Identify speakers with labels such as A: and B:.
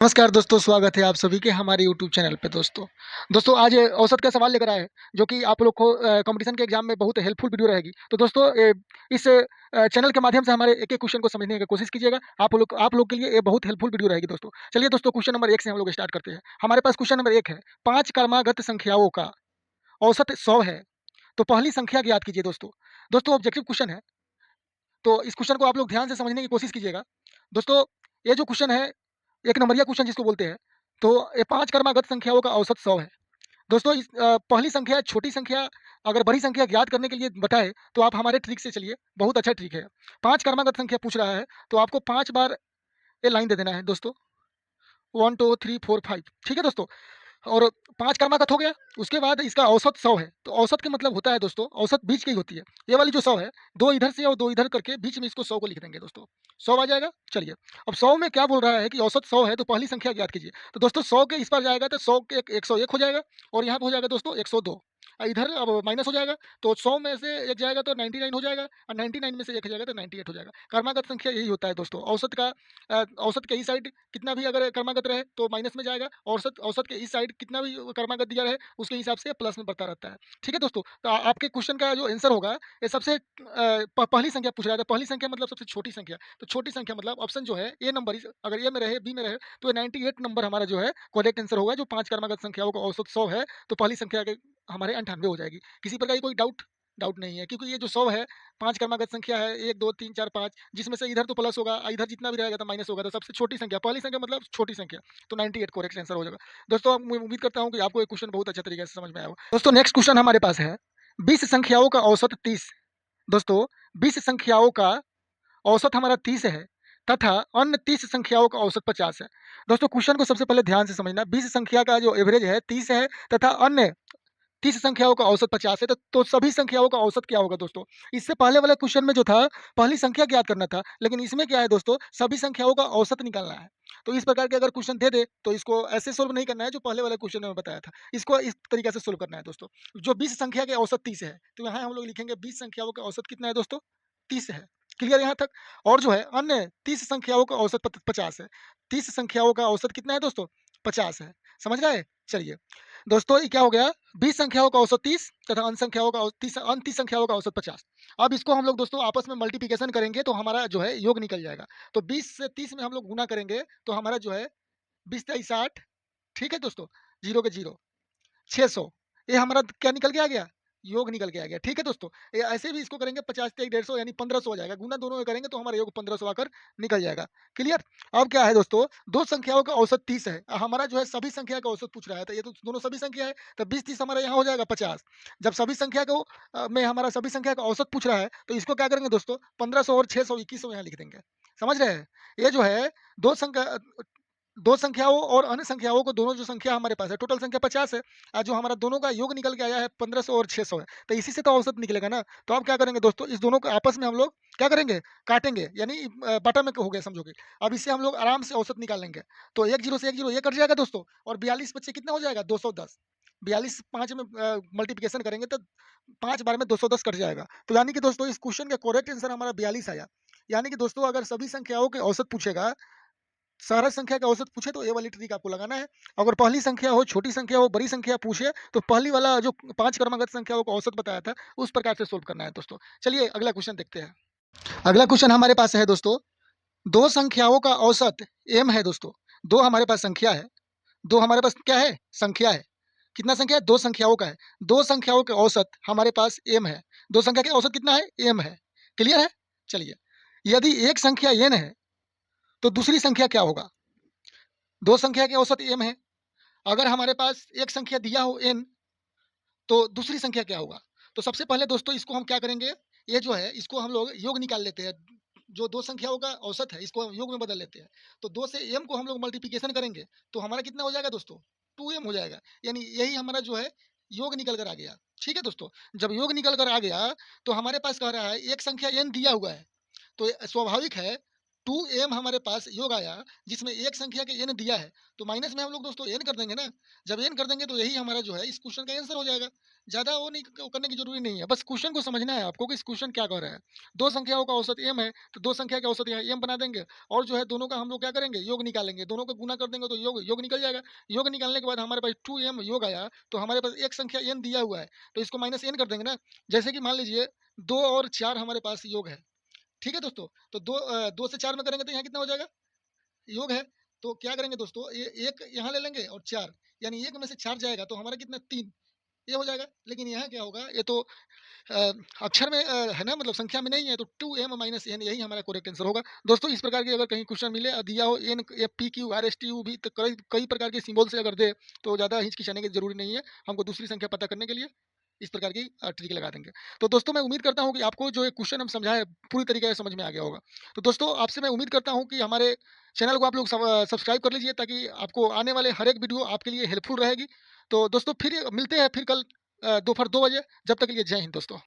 A: नमस्कार दोस्तों, स्वागत है आप सभी के हमारे यूट्यूब चैनल पे दोस्तों। दोस्तों आज औसत का सवाल लेकर आए हैं, जो कि आप लोग को कंपटीशन के एग्जाम में बहुत हेल्पफुल वीडियो रहेगी। तो दोस्तों इस चैनल के माध्यम से हमारे एक-एक क्वेश्चन को समझने की कोशिश कीजिएगा। आप लोग के लिए ये बहुत हेल्पफुल वीडियो रहेगी दोस्तों। चलिए दोस्तों, क्वेश्चन नंबर 1 से हम लोग स्टार्ट करते हैं। हमारे पास क्वेश्चन नंबर 1 है, 5 क्रमागत संख्याओं का औसत 100 है, तो पहली संख्या ज्ञात कीजिए दोस्तों। दोस्तों ऑब्जेक्टिव क्वेश्चन है, तो इस क्वेश्चन को आप लोग ध्यान से समझने की कोशिश कीजिएगा। दोस्तों ये जो क्वेश्चन है, एक नंबरिया क्वेश्चन जिसको बोलते हैं, तो ये 5 क्रमागत संख्याओं का औसत 100 है। दोस्तों पहली संख्या छोटी संख्या अगर बड़ी संख्या ज्ञात करने के लिए बताए, तो आप हमारे ट्रिक से चलिए, बहुत अच्छा ट्रिक है। 5 क्रमागत संख्या पूछ रहा है, तो आपको 5 बार ये लाइन दे देना है दोस्तों, 1, 2, 3, 4, 5, ठीक है दोस्तों? और 5 क्रमागत हो गया, उसके बाद इसका औसत 100 है। तो औसत का मतलब होता है दोस्तों, औसत बीच की होती है। ये वाली जो 100 है, 2 इधर से और 2 इधर करके बीच में इसको 100 को लिख देंगे दोस्तों। 100 आ जाएगा? चलिए, अब 100 में क्या बोल रहा है कि औसत 100 है, तो पहली संख्या ज्ञात कीजिए। तो दोस्तों 100 के इस पार जाएगा तो 100 के 101 हो जाएगा, और यहाँ पे हो जाएगा दोस्तों 102। इधर अब माइनस हो जाएगा, तो 100 में से 1 जाएगा तो 99 हो जाएगा, और 99 में से 1 जाएगा तो 98 हो जाएगा। क्रमागत संख्या यही होता है दोस्तों। औसत का औसत के इस साइड कितना भी अगर क्रमागत रहे तो माइनस में जाएगा, औसत औसत के इस साइड कितना भी क्रमागत दिया रहे उसके हिसाब से प्लस में बढ़ता रहता है। ठीक है दोस्तों? तो आपके क्वेश्चन का जो आंसर होगा, ये सबसे पहली संख्या पूछ रहा था। पहली संख्या मतलब सबसे छोटी संख्या। तो छोटी संख्या मतलब ऑप्शन जो है ए नंबर, इस अगर ए में रहे, बी में रहे, तो 98 नंबर हमारा जो है करेक्ट आंसर होगा। जो 5 क्रमागत संख्याओं का औसत 100 है, तो पहली संख्या के हमारे 98 हो जाएगी। किसी प्रकार की कोई डाउट डाउट नहीं है, क्योंकि ये जो 100 है 5 क्रमागत संख्या है, 1, 2, 3, 4, 5, जिसमें से इधर तो प्लस होगा, इधर जितना भी रहेगा तो माइनस होगा, तो सबसे छोटी संख्या पहली संख्या मतलब छोटी संख्या, तो 98 करेक्ट आंसर हो जाएगा। दोस्तों मैं उम्मीद करता हूँ कि आपको ये क्वेश्चन बहुत अच्छे तरीके से समझ में आया होगा। दोस्तों नेक्स्ट क्वेश्चन हमारे पास है, 20 संख्याओं का औसत 30। दोस्तों 20 संख्याओं का औसत हमारा 30 है, तथा अन्य 30 संख्याओं का औसत 50 है। दोस्तों क्वेश्चन को सबसे पहले ध्यान से समझना। 20 संख्या का जो एवरेज है 30 है, तथा अन्य 30 संख्याओं का औसत 50 है, तो सभी संख्याओं का औसत क्या होगा दोस्तों? इससे पहले वाले क्वेश्चन में जो था, पहली संख्या ज्ञात करना था, लेकिन इसमें क्या है दोस्तों, सभी संख्याओं का औसत निकालना है। तो इस प्रकार के अगर क्वेश्चन दे दे, तो इसको ऐसे सोल्व नहीं करना है जो पहले वाले क्वेश्चन में बताया था। इसको इस तरीके से सोल्व करना है दोस्तों। जो 20 संख्या के औसत 30 है, तो यहाँ हम लोग लिखेंगे 20 संख्याओं का औसत कितना है दोस्तों? 30 है। क्लियर यहाँ तक? और जो है अन्य 30 संख्याओं का औसत 50 है। 30 संख्याओं का औसत कितना है दोस्तों? 50 है। समझ रहे हैं? चलिए दोस्तों, ये क्या हो गया, 20 संख्याओं का औसत 30 तथा अन्य 30 संख्याओं का औसत 50। अब इसको हम लोग दोस्तों आपस में मल्टीप्लिकेशन करेंगे, तो हमारा जो है योग निकल जाएगा। तो 20 से 30 में हम लोग गुना करेंगे, तो हमारा जो है 20 तेईस 60, ठीक है दोस्तों, 0 के 0, 600। ये हमारा क्या निकल के आ गया? योग निकल के आ गया। ठीक है दोस्तों? ये ऐसे भी इसको करेंगे 50 तेईस 150 यानी 1500 हो जाएगा। गुना दोनों में करेंगे तो हमारा योग 1500 आकर निकल जाएगा। क्लियर? अब क्या है दोस्तों, 2 संख्याओं का औसत 30 है। हमारा जो है सभी संख्या का औसत पूछ रहा है, तो ये तो दोनों सभी संख्या है, तो 20 30 हमारा यहाँ हो जाएगा 50। जब सभी संख्या को में हमारा सभी संख्या का औसत पूछ रहा है, तो इसको क्या करेंगे दोस्तों, 1500 और 600 2100 यहाँ लिख देंगे। समझ रहे हैं? ये जो है 2 संख्या 2 संख्याओं और अन्य संख्याओं को, दोनों जो संख्या हमारे पास है, टोटल संख्या 50 है। जो हमारा दोनों का योग निकल के आया है 1500 और 600 है। तो इसी से तो औसत निकलेगा ना। तो अब क्या करेंगे दोस्तों, इस दोनों को आपस में हम लोग क्या करेंगे, काटेंगे, यानी बटा में हो गया समझो कि। अब इससे हम लोग आराम से औसत निकाल लेंगे। तो 1 0 से 1 0 ये कट जाएगा दोस्तों, और 42 बच्चे कितना हो जाएगा, 210। 42 5 में मल्टीप्लिकेशन करेंगे तो 5 बार में 210 कट जाएगा। तो यानी कि दोस्तों इस क्वेश्चन का करेक्ट आंसर हमारा 42 आया। यानी कि दोस्तों अगर सभी संख्याओं के औसत पूछेगा, सारा संख्या का औसत पूछे, तो ये वाली ट्रिक आपको लगाना है। अगर पहली संख्या हो, छोटी संख्या हो, बड़ी संख्या पूछे, तो पहली वाला जो 5 क्रमागत संख्याओं का औसत बताया था, उस प्रकार से सोल्व करना है दोस्तों। चलिए अगला क्वेश्चन देखते हैं। अगला क्वेश्चन हमारे पास है दोस्तों, 2 संख्याओं का औसत m है दोस्तों। 2 हमारे पास संख्या है, 2 हमारे पास क्या है, संख्या है। कितना संख्या है, 2 संख्याओं का है। 2 संख्याओं के औसत हमारे पास m है। 2 संख्या के औसत कितना है, m है। क्लियर है? चलिए, यदि एक संख्या n है, तो दूसरी संख्या क्या होगा? 2 संख्या के औसत m है। अगर हमारे पास एक संख्या दिया हो n, तो दूसरी संख्या क्या होगा? तो सबसे पहले दोस्तों इसको हम क्या करेंगे, ये जो है इसको हम लोग योग निकाल लेते हैं। जो 2 संख्याओं का औसत है, इसको हम योग में बदल लेते हैं। तो 2 से m को हम लोग मल्टीप्लिकेशन करेंगे, तो हमारा कितना हो जाएगा दोस्तों, 2m हो जाएगा। यानी यही हमारा जो है योग निकल कर आ गया। ठीक है दोस्तों? जब योग निकल कर आ गया, तो हमारे पास कह रहा है एक संख्या n दिया हुआ है, तो स्वाभाविक है 2m हमारे पास योग आया, जिसमें एक संख्या के n दिया है, तो माइनस में हम लोग दोस्तों n कर देंगे ना। जब n कर देंगे तो यही हमारा जो है इस क्वेश्चन का आंसर हो जाएगा। ज़्यादा वो नहीं करने की ज़रूरी नहीं है, बस क्वेश्चन को समझना है आपको कि इस क्वेश्चन क्या कह रहा है। 2 संख्याओं का औसत m है, तो 2 संख्या का औसत यहाँ m बना देंगे और जो है दोनों का हम लोग क्या करेंगे, योग निकालेंगे। दोनों को गुना कर देंगे तो योग योग निकल जाएगा। योग निकालने के बाद हमारे पास 2m योग आया, तो हमारे पास एक संख्या n दिया हुआ है, तो इसको माइनस n कर देंगे ना। जैसे कि मान लीजिए 2 और 4 हमारे पास योग है, ठीक है दोस्तों? तो 2 से 4 में करेंगे तो यहाँ कितना हो जाएगा? योग है। तो क्या करेंगे दोस्तों, ये 1 यहाँ ले लेंगे और 4, यानी 1 में से 4 जाएगा तो हमारा कितना 3, ये हो जाएगा। लेकिन यहाँ क्या होगा, ये तो अ, अक्षर में है ना, मतलब संख्या में नहीं है, तो 2m माइनस n यही हमारा करेक्ट आंसर होगा। दोस्तों इस प्रकार के अगर कहीं क्वेश्चन मिले और दिया हो n f p q r s t u v, तो कई कई प्रकार के सिंबल से अगर दे, तो ज़्यादा हिचकिचाने की ज़रूरी नहीं है। हमको दूसरी संख्या पता करने के लिए इस प्रकार की ट्रिक लगा देंगे। तो दोस्तों मैं उम्मीद करता हूँ कि आपको जो ये क्वेश्चन हम समझाए पूरी तरीके से समझ में आ गया होगा। तो दोस्तों आपसे मैं उम्मीद करता हूँ कि हमारे चैनल को आप लोग सब्सक्राइब कर लीजिए, ताकि आपको आने वाले हर एक वीडियो आपके लिए हेल्पफुल रहेगी। तो दोस्तों फिर मिलते हैं फिर कल दोपहर 2 बजे। जब तक के लिए जय हिंद दोस्तों।